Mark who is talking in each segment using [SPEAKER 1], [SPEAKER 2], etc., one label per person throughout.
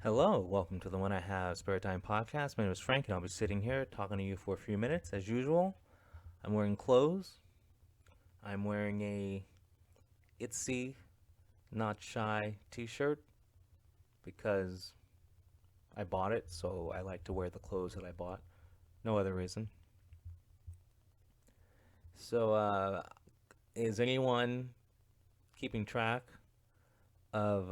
[SPEAKER 1] Hello, welcome to the When I Have Spare Time podcast. My name is Frank, and I'll be sitting here talking to you for a few minutes as usual. I'm wearing clothes. I'm wearing a Itsy Not Shy t shirt because I bought it, so I like to wear the clothes that I bought. No other reason. So, is anyone keeping track of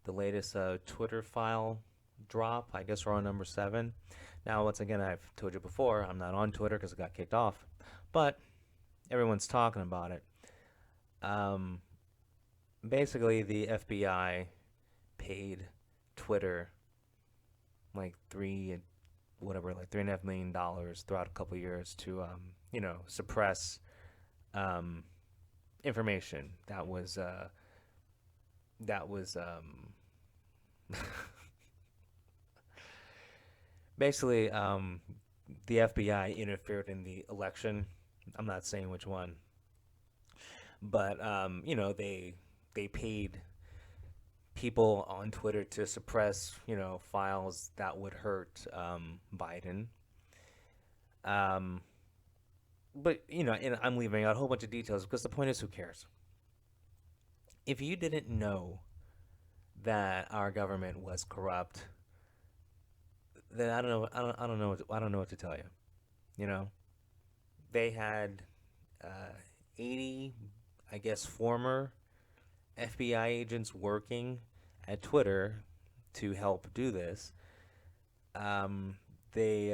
[SPEAKER 1] the latest Twitter file drop? I guess we're on number 7. Now, once again, I've told you before, I'm not on Twitter because it got kicked off, but everyone's talking about it. Um, Basically, the FBI paid Twitter like like $3.5 million throughout a couple of years to, suppress um, information that was basically the FBI interfered in the election. I'm not saying which one, but they paid people on Twitter to suppress files that would hurt Biden. Um, but and I'm leaving out a whole bunch of details because the point is, who cares? If you didn't know that our government was corrupt, then I don't know. I don't know what to tell you. You know, they had 80, I guess, former FBI agents working at Twitter to help do this. They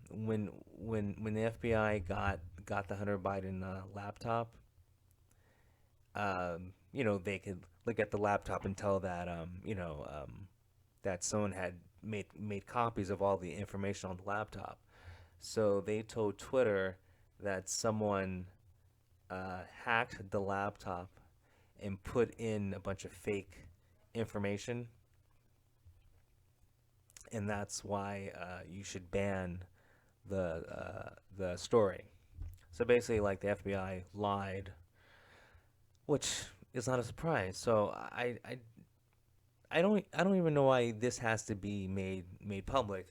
[SPEAKER 1] when the FBI got the Hunter Biden laptop, they could look at the laptop and tell that that someone had made copies of all the information on the laptop. So they told Twitter that someone hacked the laptop and put in a bunch of fake information, and that's why you should ban the story. So basically, like the FBI lied, which is not a surprise. So I don't even know why this has to be made public.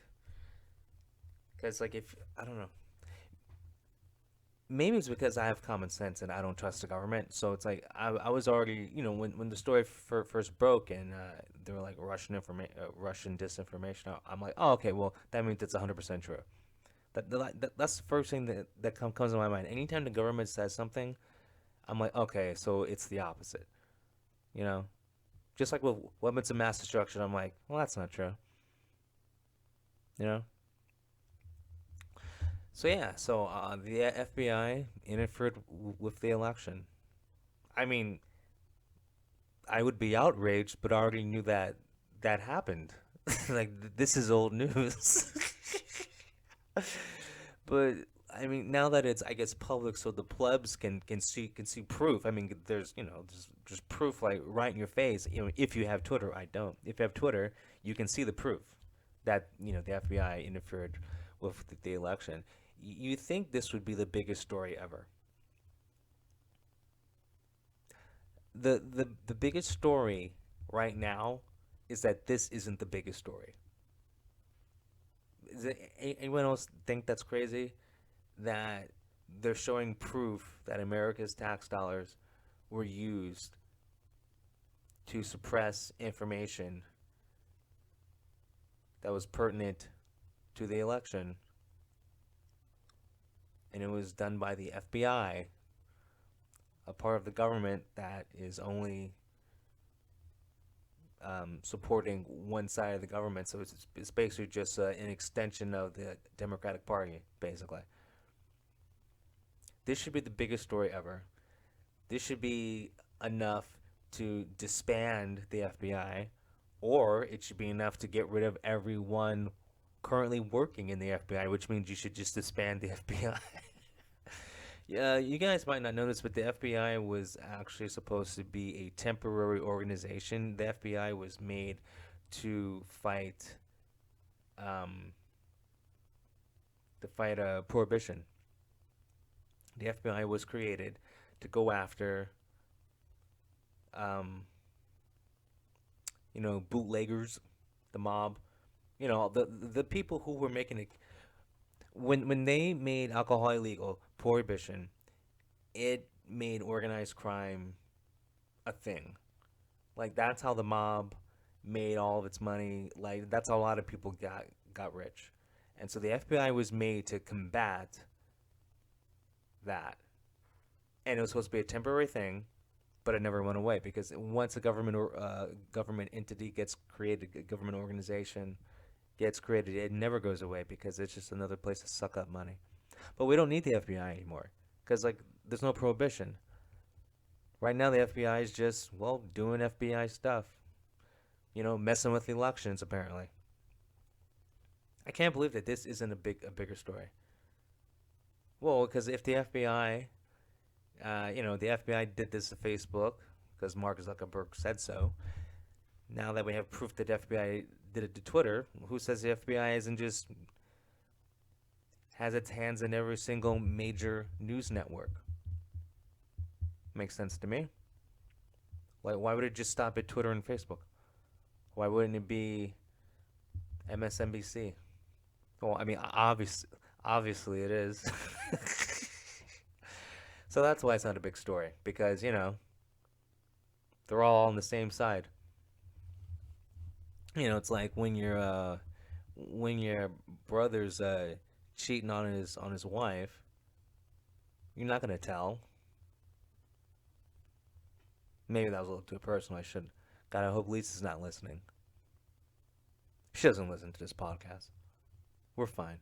[SPEAKER 1] Because like if I don't know, maybe it's because I have common sense and I don't trust the government. So it's like I was already when the story first broke and there were like Russian disinformation. I'm like, oh, okay, well that means it's 100% true. That's the first thing that comes to my mind. Anytime the government says something, I'm like, okay, so it's the opposite. You know, just like with weapons of mass destruction, I'm like, well, that's not true. You know. So yeah, the FBI interfered with the election. I mean, I would be outraged, but I already knew that happened. Like this is old news. But I mean, now that it's I guess public, so the plebs can see proof. I mean, there's just proof like right in your face. If you have Twitter, I don't. If you have Twitter, you can see the proof that the FBI interfered with the election. You think this would be the biggest story ever? The biggest story right now is that this isn't the biggest story. Anyone else think that's crazy? That they're showing proof that America's tax dollars were used to suppress information that was pertinent to the election, and it was done by the FBI, a part of the government that is only supporting one side of the government. So it's basically just an extension of the Democratic Party, basically. This should be the biggest story ever. This should be enough to disband the FBI, or it should be enough to get rid of everyone currently working in the FBI, which means you should just disband the FBI. Yeah, you guys might not know this, but the FBI was actually supposed to be a temporary organization. The FBI was made to um, fight prohibition. The FBI was created to go after um, bootleggers, the mob, the people who were making it. When they made alcohol illegal, prohibition, it made organized crime a thing. Like that's how the mob made all of its money. Like that's how a lot of people got rich. And so the FBI was made to combat that. And it was supposed to be a temporary thing, but it never went away because once a government entity gets created, a government organization gets created, it never goes away because it's just another place to suck up money. But we don't need the FBI anymore because like there's no prohibition. Right now the FBI is just doing FBI stuff, messing with elections apparently. I can't believe that this isn't a bigger story. Well, because if the FBI, the FBI did this to Facebook because Mark Zuckerberg said so. Now that we have proof that the FBI did it to Twitter, who says the FBI isn't just has its hands in every single major news network? Makes sense to me. Like, why would it just stop at Twitter and Facebook? Why wouldn't it be MSNBC? Well, I mean, obviously it is. So that's why it's not a big story because they're all on the same side. It's like when your brother's cheating on his wife, you're not gonna tell. Maybe that was a little too personal. I should. God, I hope Lisa's not listening. She doesn't listen to this podcast. We're fine.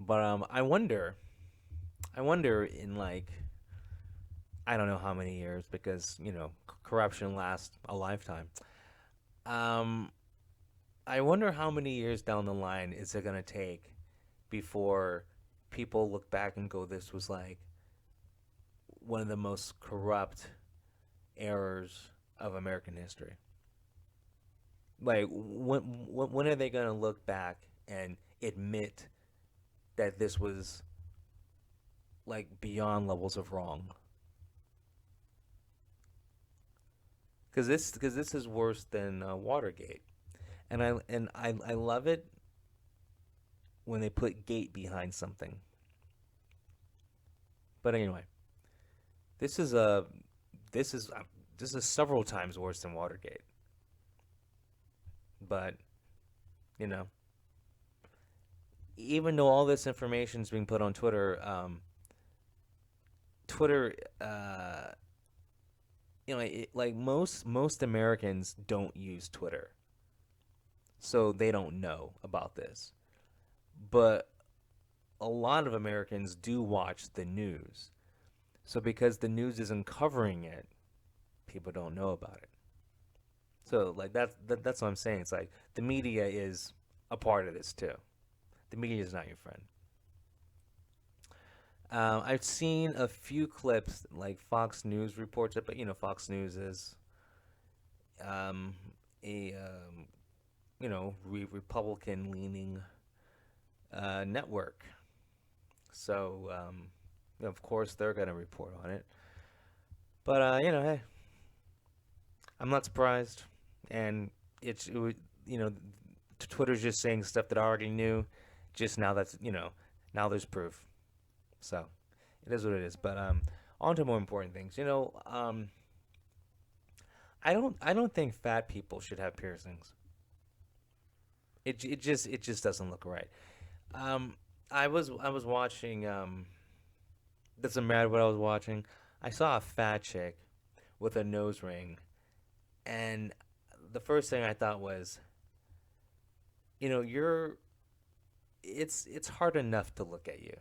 [SPEAKER 1] But I wonder in like I don't know how many years because corruption lasts a lifetime. Um, I wonder how many years down the line is it gonna take before people look back and go, "This was like one of the most corrupt errors of American history." Like when are they gonna look back and admit that this was like beyond levels of wrong? Because this is worse than Watergate, and I love it when they put gate behind something. But anyway, this is a this is this is several times worse than Watergate. But you know, even though all this information is being put on Twitter, Twitter, like most Americans don't use Twitter, so they don't know about this. But a lot of Americans do watch the news, so because the news isn't covering it, people don't know about it. So like that's what I'm saying. It's like the media is a part of this too. The media is not your friend. I've seen a few clips like Fox News reports it, but Fox News is um, a Republican leaning network, so of course they're gonna report on it. But hey, I'm not surprised, and it would Twitter's just saying stuff that I already knew. Just now that's now there's proof. So it is what it is. But on to more important things. I don't think fat people should have piercings. It just doesn't look right. Um, I was watching. Doesn't matter what I was watching. I saw a fat chick with a nose ring, and the first thing I thought was, you're. It's hard enough to look at you.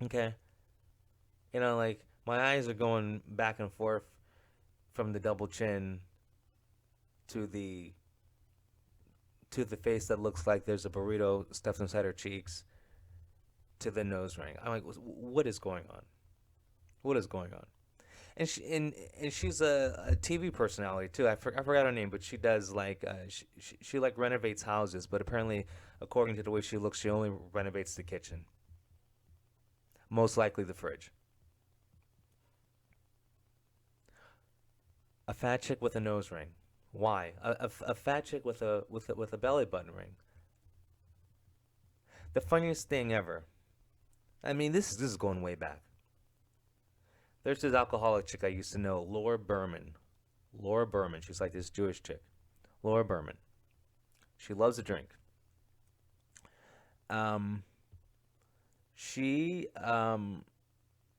[SPEAKER 1] Okay, like my eyes are going back and forth from the double chin to the face that looks like there's a burrito stuffed inside her cheeks to the nose ring. I'm like, what is going on? What is going on? And she's a TV personality too. I forgot her name, but she does like she like renovates houses. But apparently, according to the way she looks, she only renovates the kitchen, most likely the fridge. A fat chick with a nose ring. Why? A fat chick with a belly button ring. The funniest thing ever. I mean, this is going way back. There's this alcoholic chick I used to know, Laura Berman. Laura Berman. She's like this Jewish chick. Laura Berman. She loves to drink. Um, she no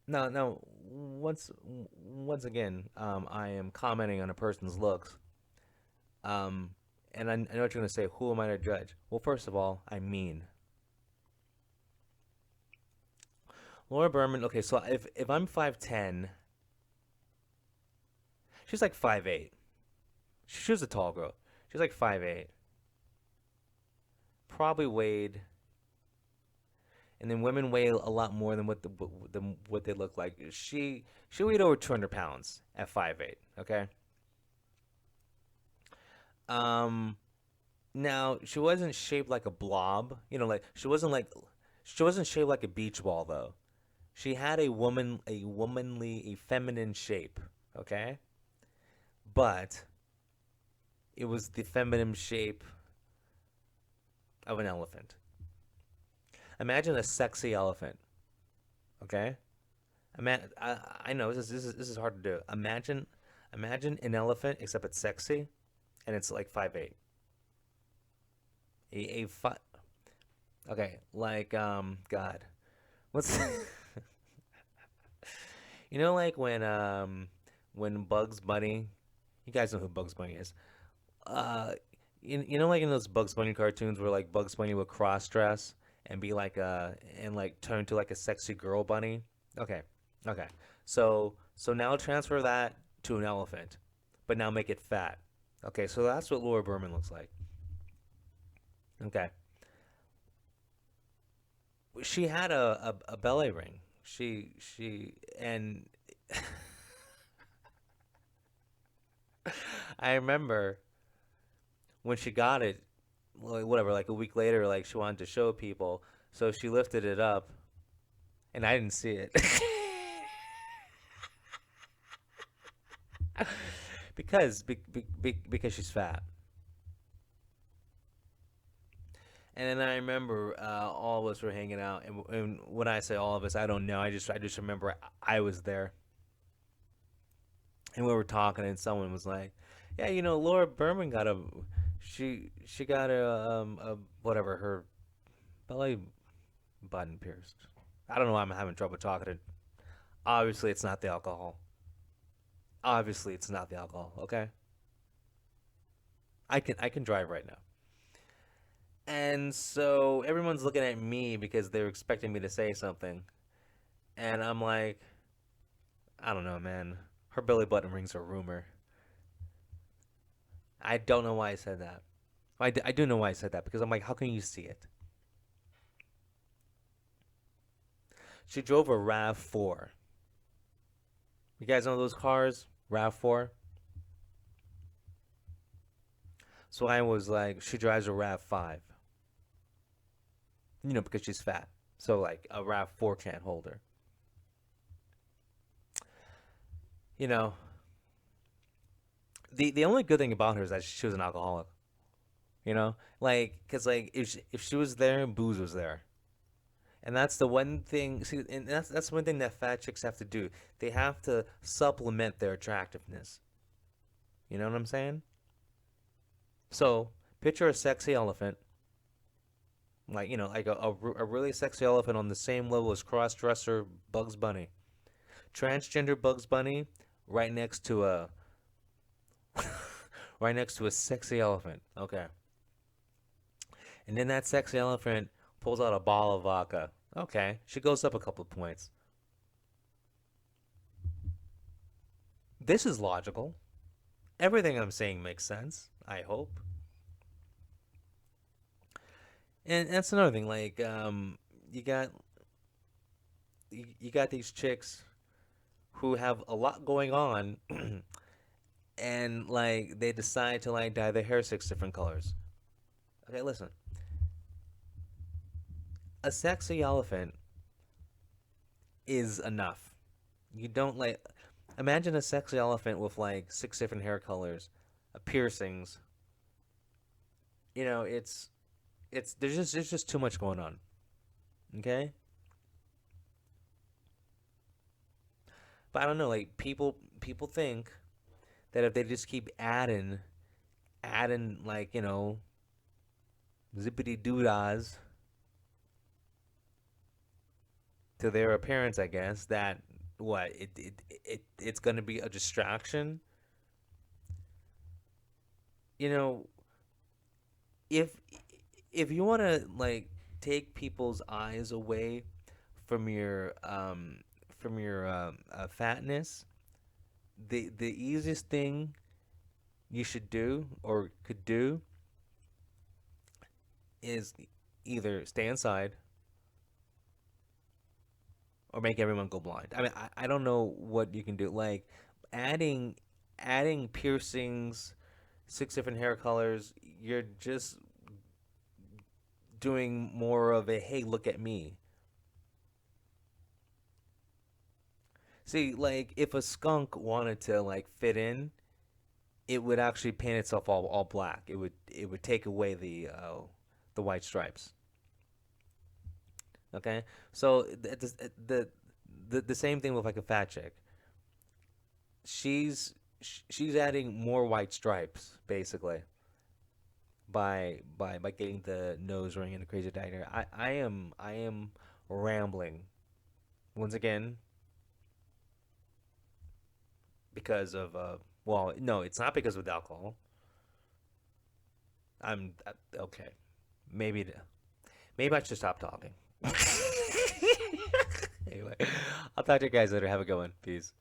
[SPEAKER 1] no once again I am commenting on a person's looks. Um, and I know what you're gonna say. Who am I to judge? Well, first of all, I mean Laura Berman. Okay, so if I'm 5'10", she's like 5'8". She was a tall girl. She's like 5'8". Probably weighed, and then women weigh a lot more than what they look like. She weighed over 200 pounds at 5'8". Okay. Um, Now she wasn't shaped like a blob. Like she wasn't shaped like a beach ball though. She had a womanly, a feminine shape. Okay, but it was the feminine shape of an elephant. Imagine a sexy elephant. Okay, I know this is hard to do. Imagine an elephant except it's sexy and it's like 5'8". A fi- Okay, like God, what's like when Bugs Bunny, you guys know who Bugs Bunny is. Uh, like in those Bugs Bunny cartoons where like Bugs Bunny would cross dress and be like and like turn to like a sexy girl bunny. Okay, okay. So now transfer that to an elephant, but now make it fat. Okay, so that's what Laura Berman looks like. Okay, she had a belly ring. She and I remember when she got it, like whatever, like a week later, like she wanted to show people, so she lifted it up, and I didn't see it because she's fat. And then I remember all of us were hanging out, and when I say all of us, I don't know. I just remember I was there, and we were talking, and someone was like, "Yeah, Laura Berman got she got a whatever her belly button pierced." I don't know why I'm having trouble talking. Obviously, it's not the alcohol. Obviously, it's not the alcohol. Okay, I can drive right now. And so everyone's looking at me because they're expecting me to say something. And I'm like, I don't know, man. Her belly button rings a rumor. I don't know why I said that. I do know why I said that because I'm like, how can you see it? She drove a RAV4. You guys know those cars? RAV4? So I was like, she drives a RAV5. Because she's fat. So like a RAV4 can't hold her. You know, the only good thing about her is that she was an alcoholic. Like because like if she was there, booze was there. And that's the one thing. See, and that's one thing that fat chicks have to do. They have to supplement their attractiveness. You know what I'm saying? So picture a sexy elephant, like like a really sexy elephant on the same level as cross-dresser Bugs Bunny, transgender Bugs Bunny, right next to a right next to a sexy elephant. Okay, and then that sexy elephant pulls out a bottle of vodka. Okay, she goes up a couple of points. This is logical. Everything I'm saying makes sense. I hope. And that's another thing. Like, you got you got these chicks who have a lot going on, and like they decide to like dye their hair six different colors. Okay, listen. A sexy elephant is enough. You don't like. Imagine a sexy elephant with like 6 different hair colors, piercings. It's there's just too much going on. Okay, but I don't know. Like people think that if they just keep adding like zippity doodahs to their appearance, I guess that what it's gonna be a distraction. You know, if if you want to like take people's eyes away from your fatness, the easiest thing you should do or could do is either stay inside or make everyone go blind. I mean, I don't know what you can do. Like adding adding piercings, 6 different hair colors, you're just doing more of a hey, look at me. See, like if a skunk wanted to like fit in, it would actually paint itself all black. It would take away the white stripes. Okay, so the same thing with like a fat chick. She's she's adding more white stripes basically by getting the nose ring and the crazy dagger. I am rambling once again because of well, no, it's not because of the alcohol. Okay. Maybe maybe I should stop talking. Anyway, I'll talk to you guys later. Have a good one. Peace.